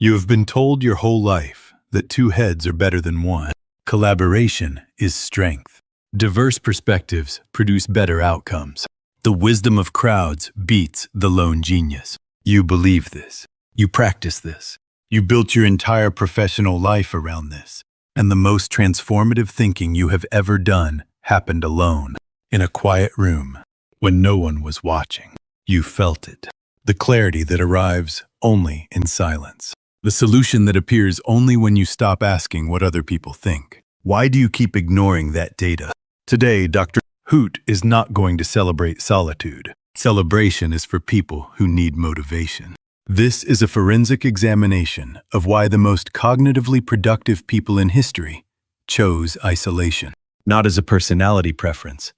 You have been told your whole life that two heads are better than one. Collaboration is strength. Diverse perspectives produce better outcomes. The wisdom of crowds beats the lone genius. You believe this. You practice this. You built your entire professional life around this. And the most transformative thinking you have ever done happened alone, in a quiet room, when no one was watching. You felt it. The clarity that arrives only in silence. The solution that appears only when you stop asking what other people think. Why do you keep ignoring that data? Today, Dr. Hoot is not going to celebrate solitude. Celebration is for people who need motivation. This is a forensic examination of why the most cognitively productive people in history chose isolation, not as a personality preference,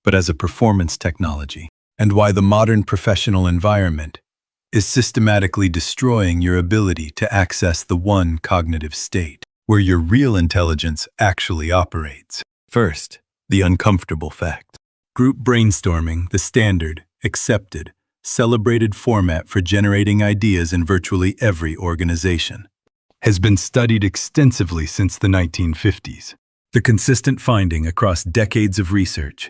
but as a performance technology, and why the modern professional environment is systematically destroying your ability to access the one cognitive state where your real intelligence actually operates. First, the uncomfortable fact. Group brainstorming, the standard, accepted, celebrated format for generating ideas in virtually every organization, has been studied extensively since the 1950s. The consistent finding across decades of research: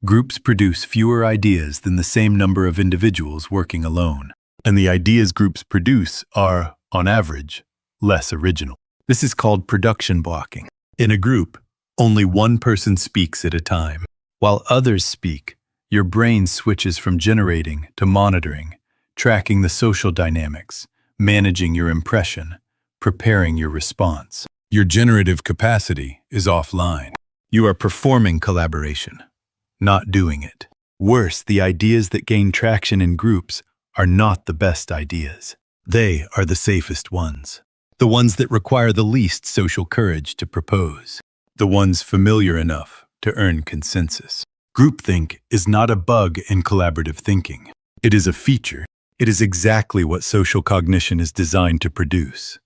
groups produce fewer ideas than the same number of individuals working alone. And the ideas groups produce are, on average, less original. This is called production blocking. In a group, only one person speaks at a time. While others speak, your brain switches from generating to monitoring, tracking the social dynamics, managing your impression, preparing your response. Your generative capacity is offline. You are performing collaboration, not doing it. Worse, the ideas that gain traction in groups are not the best ideas. They are the safest ones. The ones that require the least social courage to propose. The ones familiar enough to earn consensus. Groupthink is not a bug in collaborative thinking. It is a feature. It is exactly what social cognition is designed to produce.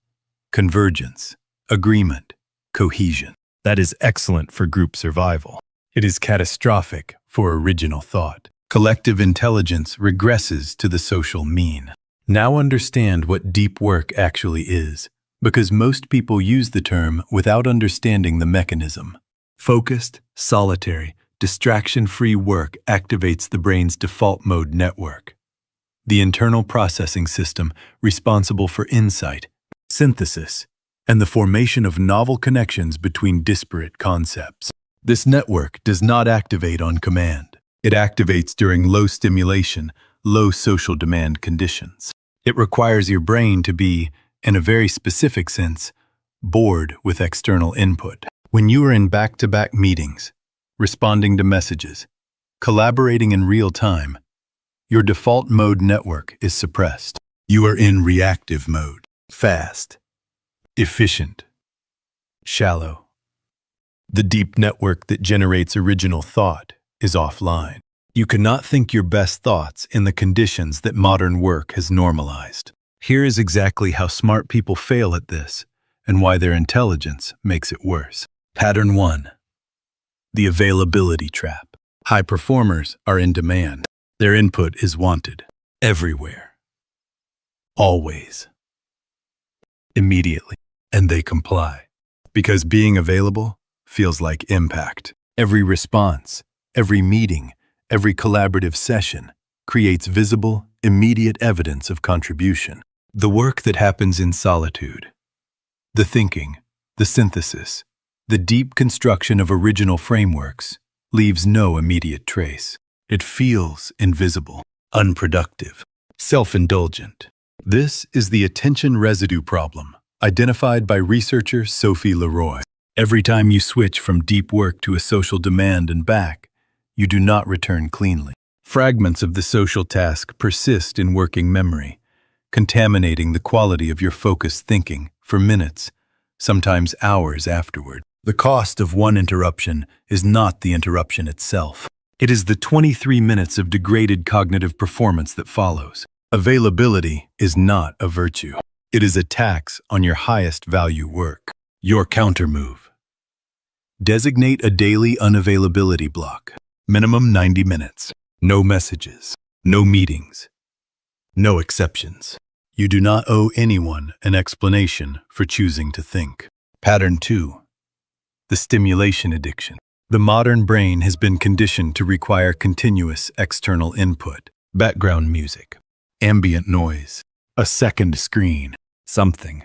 Convergence, agreement, cohesion. That is excellent for group survival. It is catastrophic for original thought. Collective intelligence regresses to the social mean. Now understand what deep work actually is, because most people use the term without understanding the mechanism. Focused, solitary, distraction-free work activates the brain's default mode network, the internal processing system responsible for insight, synthesis, and the formation of novel connections between disparate concepts. This network does not activate on command. It activates during low stimulation, low social demand conditions. It requires your brain to be, in a very specific sense, bored with external input. When you are in back-to-back meetings, responding to messages, collaborating in real time, your default mode network is suppressed. You are in reactive mode, fast, efficient, shallow. The deep network that generates original thought is offline. You cannot think your best thoughts in the conditions that modern work has normalized. Here is exactly how smart people fail at this and why their intelligence makes it worse. Pattern 1. The availability trap. High performers are in demand. Their input is wanted. Everywhere. Always. Immediately. And they comply. Because being available feels like impact. Every response, every meeting, every collaborative session creates visible, immediate evidence of contribution. The work that happens in solitude, the thinking, the synthesis, the deep construction of original frameworks leaves no immediate trace. It feels invisible, unproductive, self-indulgent. This is the attention residue problem, identified by researcher Sophie Leroy. Every time you switch from deep work to a social demand and back, you do not return cleanly. Fragments of the social task persist in working memory, contaminating the quality of your focused thinking for minutes, sometimes hours afterward. The cost of one interruption is not the interruption itself. It is the 23 minutes of degraded cognitive performance that follows. Availability is not a virtue. It is a tax on your highest value work. Your countermove. Designate a daily unavailability block. Minimum 90 minutes. No messages. No meetings. No exceptions. You do not owe anyone an explanation for choosing to think. Pattern 2. The stimulation addiction. The modern brain has been conditioned to require continuous external input. Background music, ambient noise, a second screen, something,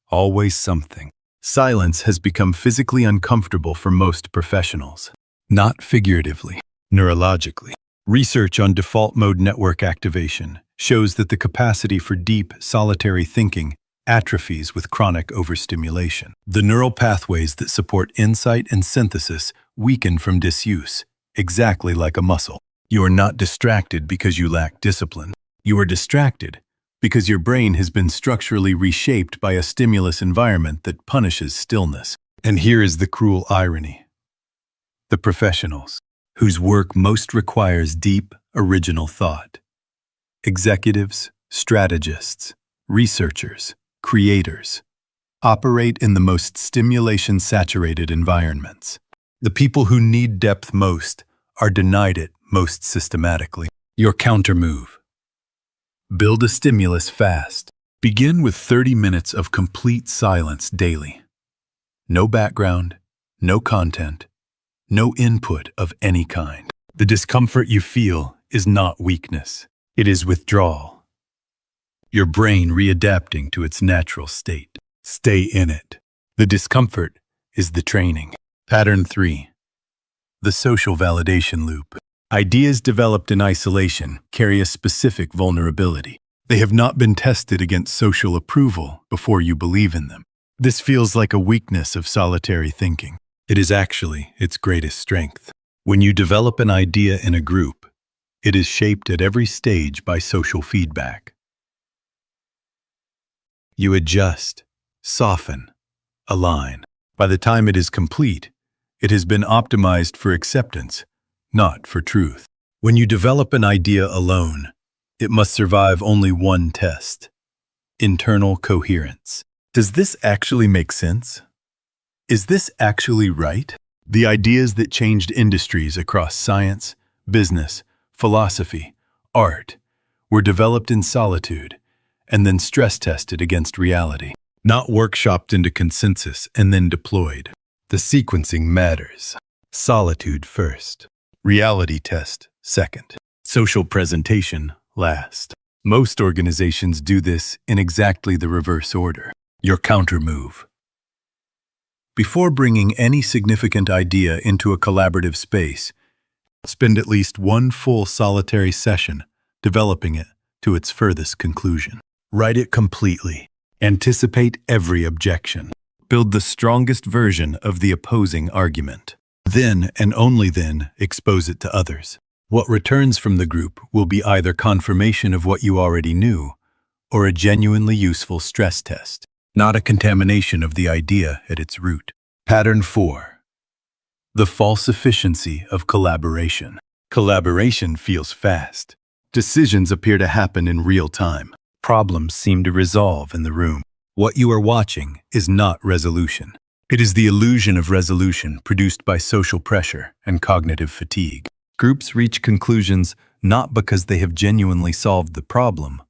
always something. Silence has become physically uncomfortable for most professionals, not figuratively, neurologically. Research on default mode network activation shows that the capacity for deep, solitary thinking atrophies with chronic overstimulation. The neural pathways that support insight and synthesis weaken from disuse, exactly like a muscle. You are not distracted because you lack discipline. You are distracted because your brain has been structurally reshaped by a stimulus environment that punishes stillness. And here is the cruel irony. The professionals, whose work most requires deep, original thought. Executives, strategists, researchers, creators, operate in the most stimulation-saturated environments. The people who need depth most are denied it most systematically. Your countermove. Build a stimulus fast. Begin with 30 minutes of complete silence daily. No background, no content, no input of any kind. The discomfort you feel is not weakness. It is withdrawal. Your brain readapting to its natural state. Stay in it. The discomfort is the training. Pattern 3. The social validation loop. Ideas developed in isolation carry a specific vulnerability. They have not been tested against social approval before you believe in them. This feels like a weakness of solitary thinking. It is actually its greatest strength. When you develop an idea in a group, it is shaped at every stage by social feedback. You adjust, soften, align. By the time it is complete, it has been optimized for acceptance, not for truth. When you develop an idea alone, it must survive only one test: internal coherence. Does this actually make sense? Is this actually right? The ideas that changed industries across science, business, philosophy, art, were developed in solitude and then stress-tested against reality, not workshopped into consensus and then deployed. The sequencing matters. Solitude first. Reality test second. Social presentation last. Most organizations do this in exactly the reverse order. Your countermove. Before bringing any significant idea into a collaborative space, spend at least one full solitary session developing it to its furthest conclusion. Write it completely. Anticipate every objection. Build the strongest version of the opposing argument. Then, and only then, expose it to others. What returns from the group will be either confirmation of what you already knew or a genuinely useful stress test, not a contamination of the idea at its root. Pattern 4. The false efficiency of collaboration. Collaboration feels fast. Decisions appear to happen in real time. Problems seem to resolve in the room. What you are watching is not resolution. It is the illusion of resolution produced by social pressure and cognitive fatigue. Groups reach conclusions not because they have genuinely solved the problem,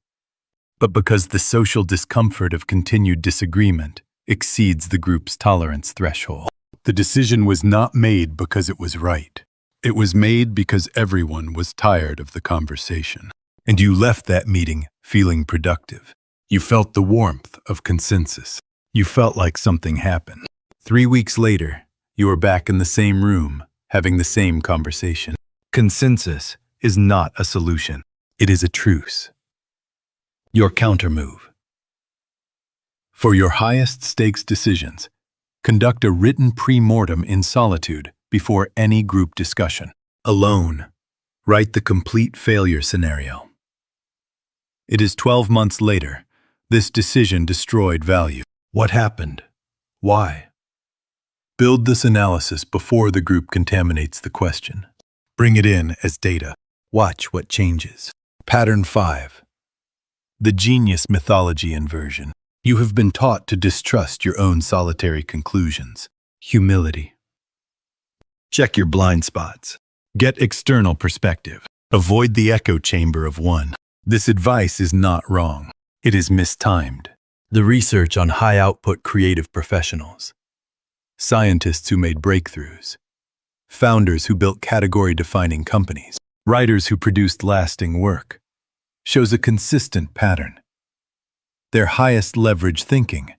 but because the social discomfort of continued disagreement exceeds the group's tolerance threshold. The decision was not made because it was right. It was made because everyone was tired of the conversation. And you left that meeting feeling productive. You felt the warmth of consensus. You felt like something happened. 3 weeks later, you are back in the same room, having the same conversation. Consensus is not a solution. It is a truce. Your countermove. For your highest stakes decisions, conduct a written pre-mortem in solitude before any group discussion. Alone, write the complete failure scenario. It is 12 months later. This decision destroyed value. What happened? Why? Build this analysis before the group contaminates the question. Bring it in as data. Watch what changes. Pattern 5. The genius mythology inversion. You have been taught to distrust your own solitary conclusions. Humility. Check your blind spots. Get external perspective. Avoid the echo chamber of one. This advice is not wrong. It is mistimed. The research on high-output creative professionals, scientists who made breakthroughs, founders who built category-defining companies, writers who produced lasting work, shows a consistent pattern. Their highest leverage thinking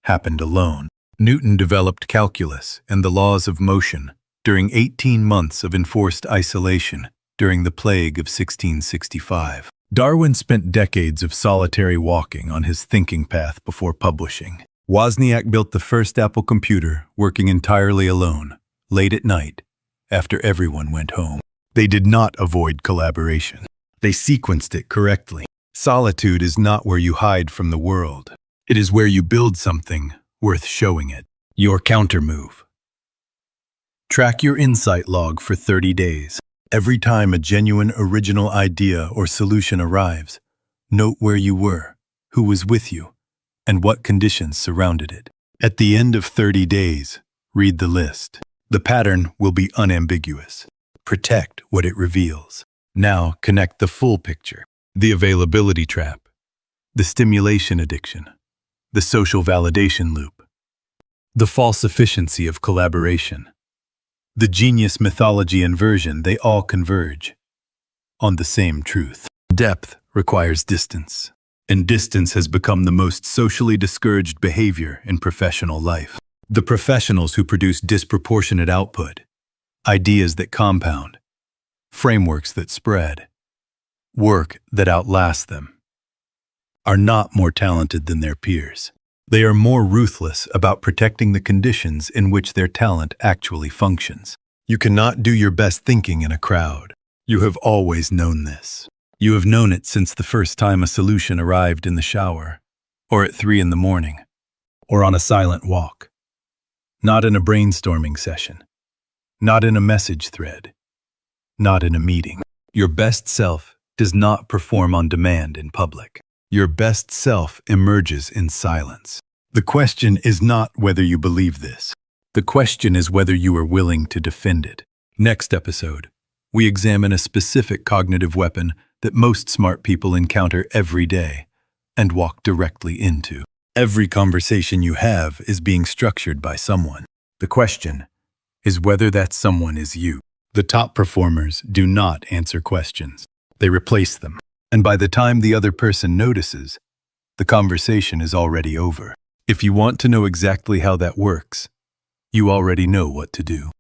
happened alone. Newton developed calculus and the laws of motion during 18 months of enforced isolation during the plague of 1665. Darwin spent decades of solitary walking on his thinking path before publishing. Wozniak built the first Apple computer working entirely alone, late at night, after everyone went home. They did not avoid collaboration. They sequenced it correctly. Solitude is not where you hide from the world. It is where you build something worth showing it. Your countermove. Track your insight log for 30 days. Every time a genuine original idea or solution arrives, note where you were, who was with you, and what conditions surrounded it. At the end of 30 days, read the list. The pattern will be unambiguous. Protect what it reveals. Now connect the full picture. The availability trap, the stimulation addiction, the social validation loop, the false efficiency of collaboration, the genius mythology inversion, they all converge on the same truth. Depth requires distance, and distance has become the most socially discouraged behavior in professional life. The professionals who produce disproportionate output, ideas that compound, frameworks that spread, work that outlasts them, are not more talented than their peers. They are more ruthless about protecting the conditions in which their talent actually functions. You cannot do your best thinking in a crowd. You have always known this. You have known it since the first time a solution arrived in the shower, or at 3 in the morning, or on a silent walk. Not in a brainstorming session, not in a message thread, not in a meeting. Your best self does not perform on demand in public. Your best self emerges in silence. The question is not whether you believe this. The question is whether you are willing to defend it. Next episode, we examine a specific cognitive weapon that most smart people encounter every day and walk directly into. Every conversation you have is being structured by someone. The question is whether that someone is you. The top performers do not answer questions. They replace them. And by the time the other person notices, the conversation is already over. If you want to know exactly how that works, you already know what to do.